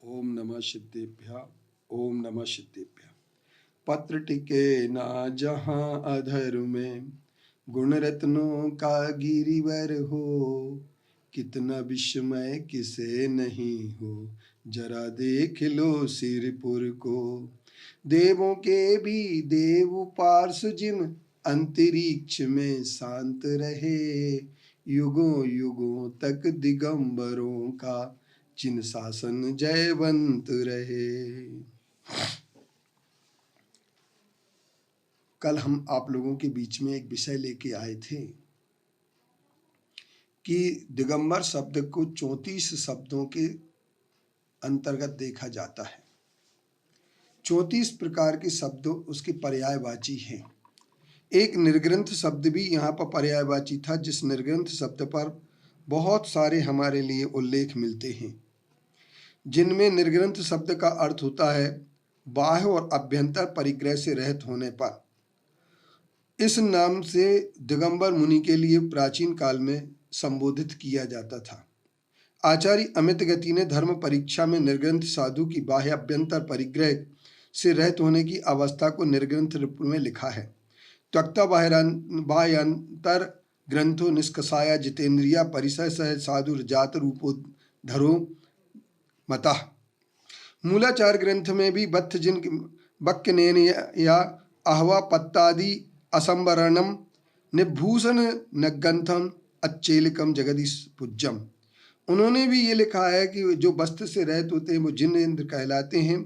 ओम नमः सिद्धेभ्य। ओम नमः सिद्धेभ्य। पत्र टिके ना जहाँ अधर में, गुण रत्नों का गिरिवर हो। कितना विस्मय किसे नहीं हो, जरा देख लो सिरपुर को। देवों के भी देव पार्श्व जिम, अंतरिक्ष में शांत रहे। युगों युगों तक दिगंबरों का, जिन शासन जयवंत रहे। कल हम आप लोगों के बीच में एक विषय लेके आए थे कि दिगंबर शब्द को 34 शब्दों के अंतर्गत देखा जाता है। 34 प्रकार के शब्द उसके पर्यायवाची हैं। एक निर्ग्रंथ शब्द भी यहाँ पर पर्यायवाची था, जिस निर्ग्रंथ शब्द पर बहुत सारे हमारे लिए उल्लेख मिलते हैं, जिनमें निर्ग्रंथ शब्द का अर्थ होता है बाह्य और अभ्यंतर परिग्रह से रहित होने पर। इस नाम से दिगंबर मुनि के लिए प्राचीन काल में संबोधित किया जाता था। आचार्य अमित गति ने धर्म परीक्षा में निर्ग्रंथ साधु की बाह्य अभ्यंतर परिग्रह से रहित होने की अवस्था को निर्ग्रंथ रूप में लिखा है। त्यक्ता बाह्यांतर ग्रंथो निष्कषाया जितेंद्रिया परिसय सह साधु जात रूपो धरो मतः। मूलाचार ग्रंथ में भी बत्थ जिन वक्यनेन या आहवा पत्तादि असंवरणम निभूषण नग्गंथम अच्छेलिकम जगदीश पूज्यम। उन्होंने भी ये लिखा है कि जो वस्त्र से रहित होते हैं वो जिनेंद्र कहलाते हैं,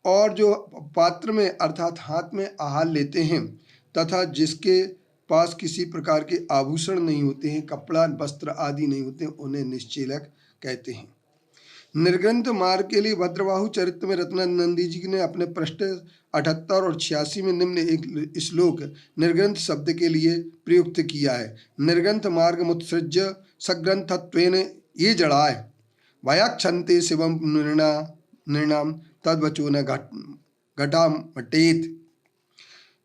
और जो पात्र में अर्थात हाथ में आहार लेते हैं तथा जिसके पास किसी प्रकार के आभूषण नहीं होते हैं, कपड़ा वस्त्र आदि नहीं होते हैं, उन्हें निश्चेलक कहते हैं। निर्ग्रंथ मार्ग के लिए भद्रबाहु चरित्र में रत्नानंदी जी ने अपने पृष्ठ 78 और 86 में निम्न एक श्लोक निर्ग्रंथ शब्द के लिए प्रयुक्त किया है। निर्ग्रंथ मार्ग मुत्सृज्य सग्रंथत्वेन ये जड़ाय वयाक्षन्ते शिवम निर्णाम तद्वचो न घटामटेत।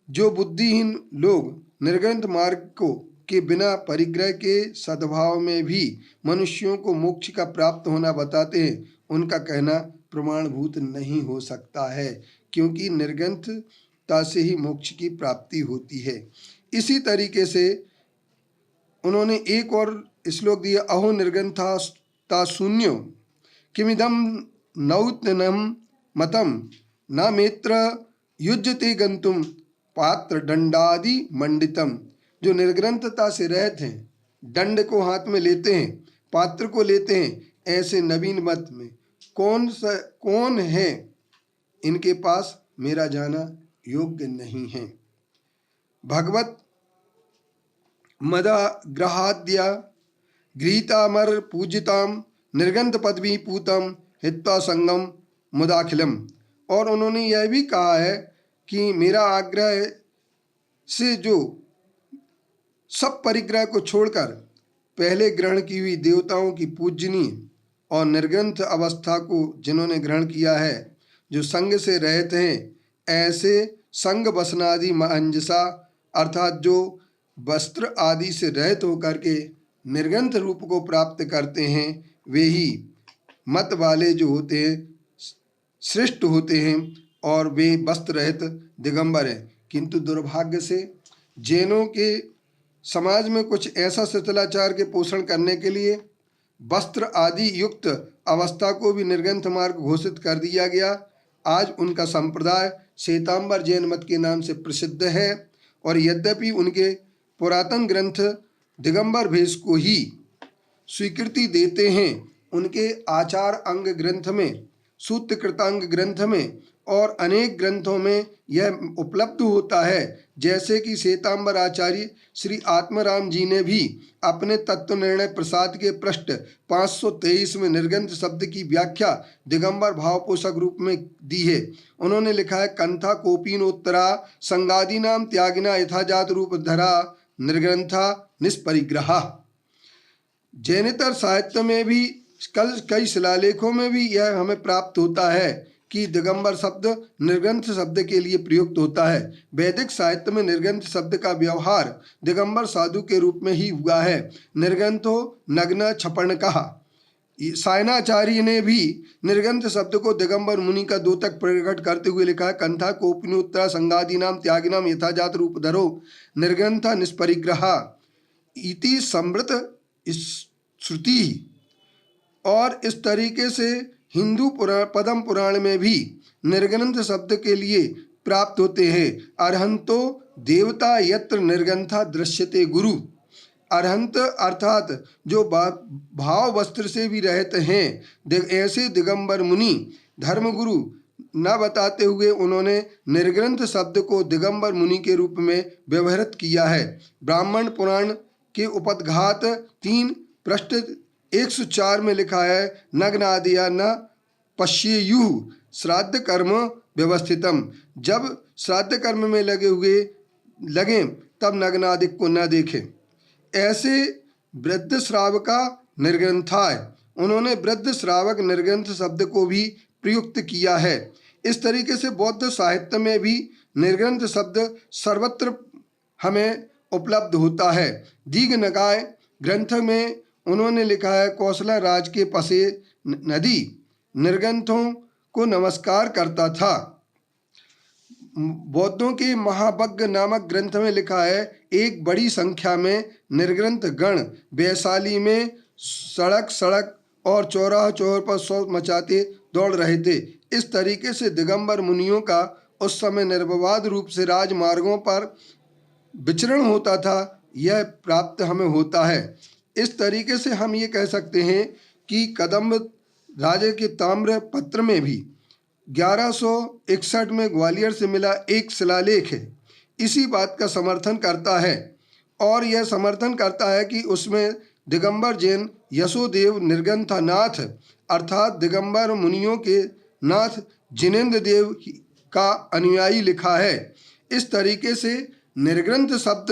जो बुद्धिहीन लोग निर्ग्रंथ मार्ग को के बिना परिग्रह के सद्भाव में भी मनुष्यों को मोक्ष का प्राप्त होना बताते हैं, उनका कहना प्रमाणभूत नहीं हो सकता है, क्योंकि निर्ग्रंथता से ही मोक्ष की प्राप्ति होती है। इसी तरीके से उन्होंने एक और श्लोक दिया, अहो निर्ग्रंथा शून्यो किमिदम नौतनम मतम न मेत्र युज्यते गंतुम पात्र दंडादि मंडितम। जो निर्ग्रंथता से रहित हैं, दंड को हाथ में लेते हैं, पात्र को लेते हैं, ऐसे नवीन मत में कौन है, इनके पास मेरा जाना योग्य नहीं है। भगवत मदाग्रहाद्या गृहीतामर पूजिताम निर्गंथ पदवी पूतम हित्वा संगम मुदाखिलम। और उन्होंने यह भी कहा है कि मेरा आग्रह से जो सब परिग्रह को छोड़कर पहले ग्रहण की हुई देवताओं की पूजनीय और निर्ग्रंथ अवस्था को जिन्होंने ग्रहण किया है, जो संग से रहते हैं, ऐसे संग वसनादि मंजसा अर्थात जो वस्त्र आदि से रहित होकर के निर्ग्रंथ रूप को प्राप्त करते हैं, वे ही मत वाले जो होते हैं श्रेष्ठ होते हैं और वे वस्त्र रहित दिगंबर हैं। किंतु दुर्भाग्य से जैनों के समाज में कुछ ऐसा शिथिलाचार के पोषण करने के लिए वस्त्र आदि युक्त अवस्था को भी निर्ग्रंथ मार्ग घोषित कर दिया गया। आज उनका संप्रदाय श्वेतांबर जैन मत के नाम से प्रसिद्ध है, और यद्यपि उनके पुरातन ग्रंथ दिगंबर भेष को ही स्वीकृति देते हैं, उनके आचार अंग ग्रंथ में, सूत्र कृतांग ग्रंथ में और अनेक ग्रंथों में यह उपलब्ध होता है। जैसे कि श्वेतांबर आचार्य श्री आत्माराम जी ने भी अपने तत्व निर्णय प्रसाद के पृष्ठ 523 में निर्ग्रंथ शब्द की व्याख्या दिगंबर भावपोषक रूप में दी है। उन्होंने लिखा है, कंथा कोपीनोत्तरा संगादि नाम त्यागिना यथाजात रूप धरा निर्ग्रंथा निष्परिग्रहा। जैनेतर साहित्य में भी कई शिलालेखों में भी यह हमें प्राप्त होता है कि दिगंबर शब्द निर्ग्रंथ शब्द के लिए प्रयुक्त होता है। वैदिक साहित्य में निर्ग्रंथ शब्द का व्यवहार दिगंबर साधु के रूप में ही हुआ है। निर्ग्रंथो नग्न छपण कहा, सायणाचार्य ने भी निर्ग्रंथ शब्द को दिगंबर मुनि का द्योतक प्रकट करते हुए लिखा है, कंथा कोपनोत्तरा संगादीनाम त्यागिनाम यथाजात रूप धरो निर्ग्रंथ निष्परिग्रहा इति समृत श्रुति। और इस तरीके से हिंदू पुराण पद्म पुराण में भी निर्ग्रंथ शब्द के लिए प्राप्त होते हैं। अर्हंतो देवता यत्र निर्ग्रंथा दृश्यते गुरु। अर्हंत अर्थात जो भाव वस्त्र से भी रहते हैं, ऐसे दिगंबर मुनि धर्मगुरु न बताते हुए उन्होंने निर्ग्रंथ शब्द को दिगंबर मुनि के रूप में व्यवहृत किया है। ब्राह्मण पुराण के उपदघात 3 पृष्ठ 104 में लिखा है, नग्नादिया न पश्येयुः श्राद्ध कर्म व्यवस्थितम। जब श्राद्ध कर्म में लगे तब नग्नादिक को न देखें। ऐसे वृद्ध श्रावका निर्ग्रंथाय, उन्होंने वृद्ध श्रावक निर्ग्रंथ शब्द को भी प्रयुक्त किया है। इस तरीके से बौद्ध साहित्य में भी निर्ग्रंथ शब्द सर्वत्र हमें उपलब्ध होता है। दीघनिकाय ग्रंथ में उन्होंने लिखा है, कौशला राज के पसे नदी निर्ग्रंथों को नमस्कार करता था। बौद्धों के महाभग्ग नामक ग्रंथ में लिखा है, एक बड़ी संख्या में निर्ग्रंथ गण वैशाली में सड़क और चौराहे पर शोर मचाते दौड़ रहे थे। इस तरीके से दिगंबर मुनियों का उस समय निर्विवाद रूप से राजमार्गों पर विचरण होता था, यह प्राप्त हमें होता है। इस तरीके से हम ये कह सकते हैं कि कदम्ब राजे के ताम्र पत्र में भी 1161 में ग्वालियर से मिला एक शिलालेख है, इसी बात का समर्थन करता है। और यह समर्थन करता है कि उसमें दिगंबर जैन यशोदेव निर्ग्रंथनाथ अर्थात दिगंबर मुनियों के नाथ जिनेन्द्र देव का अनुयायी लिखा है। इस तरीके से निर्ग्रंथ शब्द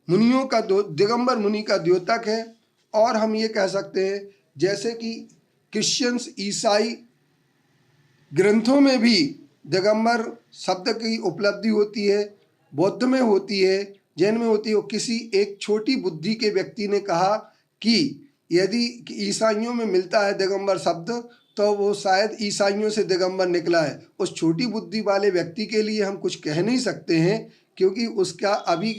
मुनियों का दिगंबर मुनि का द्योतक है। और हम ये कह सकते हैं जैसे कि क्रिश्चियंस ईसाई ग्रंथों में भी दिगंबर शब्द की उपलब्धि होती है, बौद्ध में होती है, जैन में होती है। किसी एक छोटी बुद्धि के व्यक्ति ने कहा कि यदि ईसाइयों में मिलता है दिगंबर शब्द तो वो शायद ईसाइयों से दिगंबर निकला है। उस छोटी बुद्धि वाले व्यक्ति के लिए हम कुछ कह नहीं सकते हैं, क्योंकि उसका अभी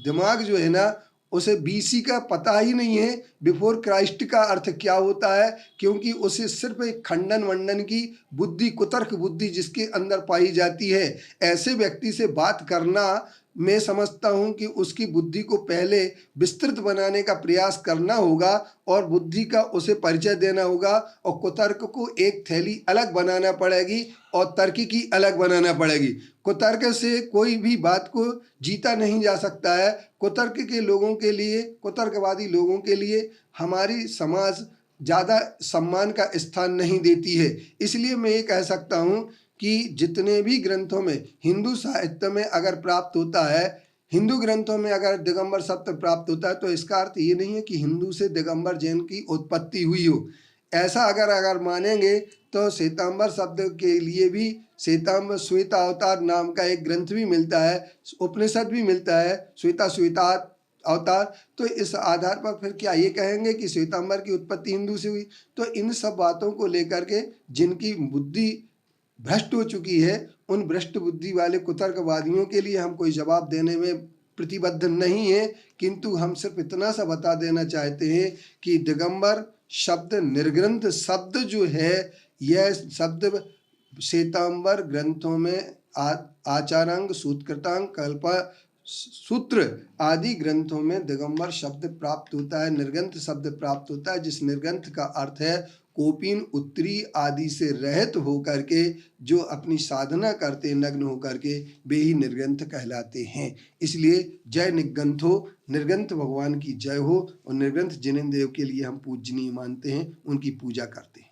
दिमाग जो है ना, उसे बीसी का पता ही नहीं है, बिफोर क्राइस्ट का अर्थ क्या होता है, क्योंकि उसे सिर्फ एक खंडन वंडन की बुद्धि, कुतर्क बुद्धि जिसके अंदर पाई जाती है। ऐसे व्यक्ति से बात करना, मैं समझता हूं कि उसकी बुद्धि को पहले विस्तृत बनाने का प्रयास करना होगा और बुद्धि का उसे परिचय देना होगा, और कुतर्क को एक थैली अलग बनाना पड़ेगी और तर्क की अलग बनाना पड़ेगी। कुतर्क से कोई भी बात को जीता नहीं जा सकता है। कुतर्क के लोगों के लिए, कुतर्कवादी लोगों के लिए हमारी समाज ज़्यादा सम्मान का स्थान नहीं देती है। इसलिए मैं ये कह सकता हूँ कि जितने भी ग्रंथों में हिंदू साहित्य में अगर प्राप्त होता है, हिंदू ग्रंथों में अगर दिगंबर शब्द प्राप्त होता है, तो इसका अर्थ ये नहीं है कि हिंदू से दिगंबर जैन की उत्पत्ति हुई हो। ऐसा अगर मानेंगे तो श्वेतांबर शब्द के लिए भी श्वेतांबर श्वेता अवतार नाम का एक ग्रंथ भी मिलता है, उपनिषद भी मिलता है, श्वेता अवतार। तो इस आधार पर फिर क्या ये कहेंगे कि श्वेतांबर की उत्पत्ति हिंदू से हुई? तो इन सब बातों को लेकर के जिनकी बुद्धि भ्रष्ट हो चुकी है, उन भ्रष्ट बुद्धि वाले कुतर्कवादियों के लिए हम कोई जवाब देने में प्रतिबद्ध नहीं है, किंतु हम सिर्फ इतना सा बता देना चाहते हैं कि दिगंबर शब्द, निर्ग्रंथ शब्द जो है, यह शब्द श्वेतांबर ग्रंथों में आचारांग, सूत्रकृतांग, कल्प सूत्र आदि ग्रंथों में दिगंबर शब्द प्राप्त होता है, निर्ग्रंथ शब्द प्राप्त होता है, जिस निर्ग्रंथ का अर्थ है कोपिन, उत्तरी आदि से रहित होकर के जो अपनी साधना करते, नग्न होकर के, वे ही निर्ग्रंथ कहलाते हैं। इसलिए जय निर्ग्रंथो, निर्ग्रंथ भगवान की जय हो। और निर्ग्रंथ जिनेन्द्र देव के लिए हम पूजनीय मानते हैं, उनकी पूजा करते हैं।